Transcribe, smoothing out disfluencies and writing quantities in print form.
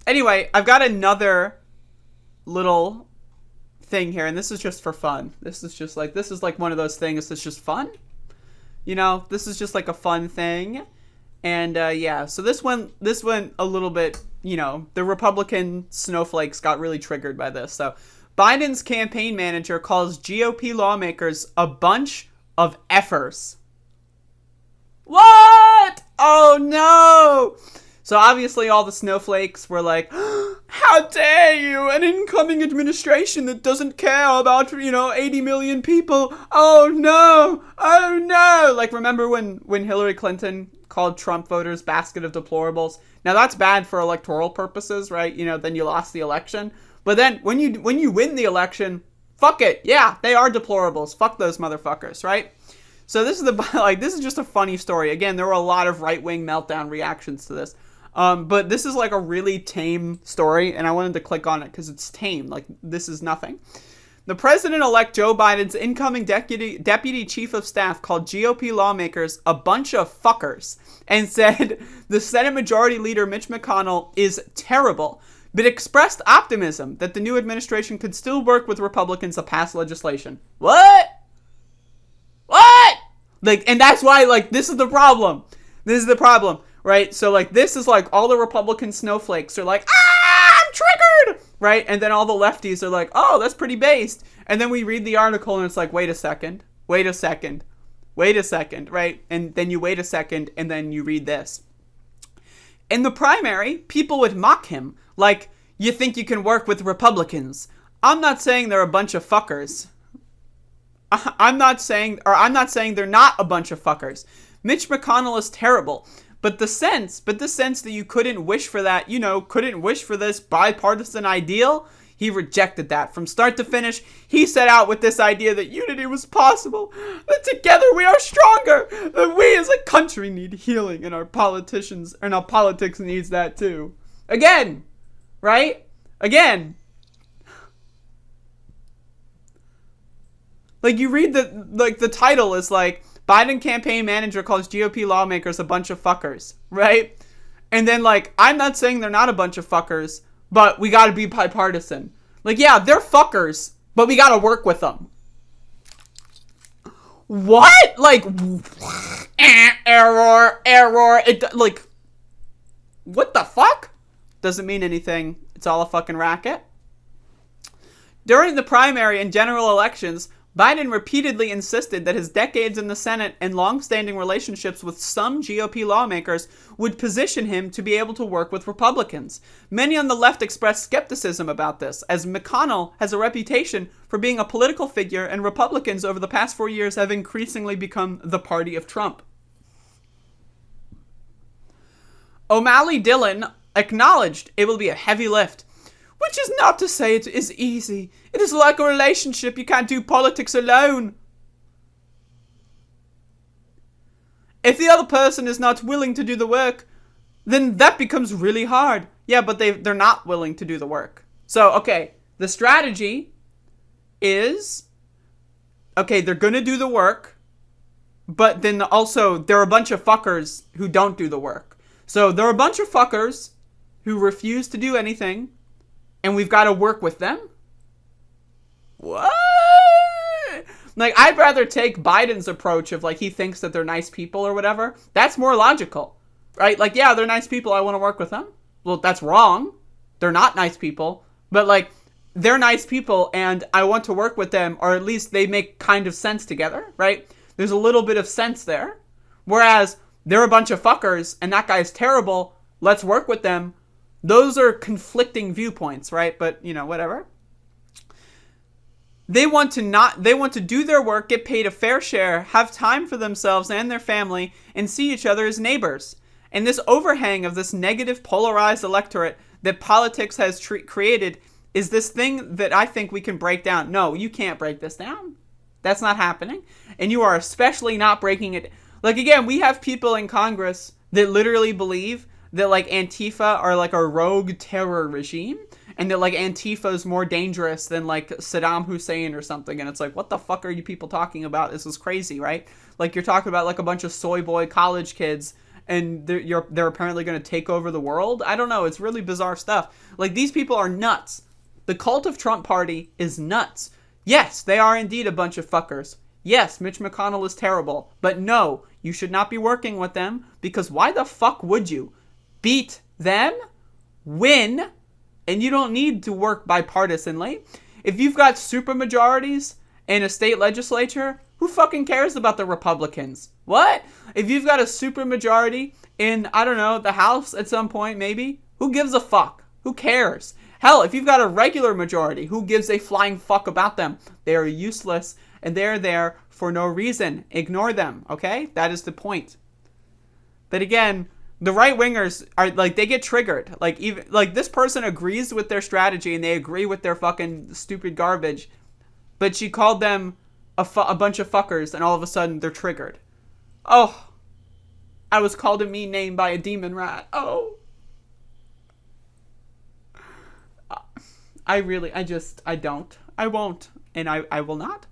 Anyway, I've got another little thing here, and this is just for fun. This is like one of those things that's just fun. You know, this is just like a fun thing. And yeah, so this went a little bit, you know, the Republican snowflakes got really triggered by this. So Biden's campaign manager calls GOP lawmakers a bunch of effers. What? Oh no! So obviously all the snowflakes were like, how dare you, an incoming administration that doesn't care about, 80 million people. Oh no, oh no. Like, remember when Hillary Clinton called Trump voters basket of deplorables? Now that's bad for electoral purposes, right? Then you lost the election. But then when you win the election, fuck it. Yeah, they are deplorables. Fuck those motherfuckers, right? So this is just a funny story. Again, there were a lot of right-wing meltdown reactions to this. But this is like a really tame story, and I wanted to click on it because it's tame. Like, this is nothing. The president-elect Joe Biden's incoming deputy chief of staff called GOP lawmakers a bunch of fuckers and said the Senate Majority Leader Mitch McConnell is terrible, but expressed optimism that the new administration could still work with Republicans to pass legislation. What? And that's why, this is the problem. This is the problem. Right? So, this is all the Republican snowflakes are like, I'm triggered! Right? And then all the lefties are like, oh, that's pretty based. And then we read the article and it's like, wait a second. Right? And then you wait a second and then you read this. In the primary, people would mock him. Like, you think you can work with Republicans. I'm not saying they're a bunch of fuckers. I'm not saying they're not a bunch of fuckers. Mitch McConnell is terrible. But the sense that you couldn't wish for that, couldn't wish for this bipartisan ideal, he rejected that. From start to finish, he set out with this idea that unity was possible, that together we are stronger, that we as a country need healing, and our politics needs that too. Again, right? Again. You read the title is Biden campaign manager calls GOP lawmakers a bunch of fuckers, right? And then, I'm not saying they're not a bunch of fuckers, but we gotta be bipartisan. Yeah, they're fuckers, but we gotta work with them. What? Error. What the fuck? Doesn't mean anything. It's all a fucking racket. During the primary and general elections, Biden repeatedly insisted that his decades in the Senate and long-standing relationships with some GOP lawmakers would position him to be able to work with Republicans. Many on the left expressed skepticism about this, as McConnell has a reputation for being a political figure, and Republicans over the past 4 years have increasingly become the party of Trump. O'Malley Dillon acknowledged it will be a heavy lift, which is not to say it is easy. It is like a relationship. You can't do politics alone. If the other person is not willing to do the work, then that becomes really hard. Yeah, but they're not willing to do the work. So, okay, the strategy is, okay, they're going to do the work, but then also there are a bunch of fuckers who don't do the work. So there are a bunch of fuckers who refuse to do anything, and we've got to work with them? What? I'd rather take Biden's approach of, he thinks that they're nice people or whatever. That's more logical, right? Yeah, they're nice people. I want to work with them. Well, that's wrong. They're not nice people. But, they're nice people, and I want to work with them, or at least they make kind of sense together, right? There's a little bit of sense there. Whereas, they're a bunch of fuckers, and that guy's terrible. Let's work with them. Those are conflicting viewpoints, right? But, whatever. They want to do their work, get paid a fair share, have time for themselves and their family, and see each other as neighbors. And this overhang of this negative, polarized electorate that politics has created is this thing that I think we can break down. No, you can't break this down. That's not happening. And you are especially not breaking it. Again, we have people in Congress that literally believe that Antifa are a rogue terror regime, and that Antifa is more dangerous than Saddam Hussein or something. And it's what the fuck are you people talking about? This is crazy, right? You're talking about a bunch of soy boy college kids, and they're apparently going to take over the world. I don't know. It's really bizarre stuff. Like, these people are nuts. The cult of Trump party is nuts. Yes, they are indeed a bunch of fuckers. Yes, Mitch McConnell is terrible. But no, you should not be working with them, because why the fuck would you? Beat them, win, and you don't need to work bipartisanly. If you've got supermajorities in a state legislature, who fucking cares about the Republicans? What? If you've got a supermajority in, I don't know, the House at some point, maybe, who gives a fuck? Who cares? Hell, if you've got a regular majority, who gives a flying fuck about them? They are useless, and they're there for no reason. Ignore them, okay? That is the point. But again, the right-wingers are, like, they get triggered. Like, even, like, this person agrees with their strategy, and they agree with their fucking stupid garbage, but she called them a bunch of fuckers, and all of a sudden, they're triggered. Oh, I was called a mean name by a demon rat. Oh. I won't. I will not. And I will not.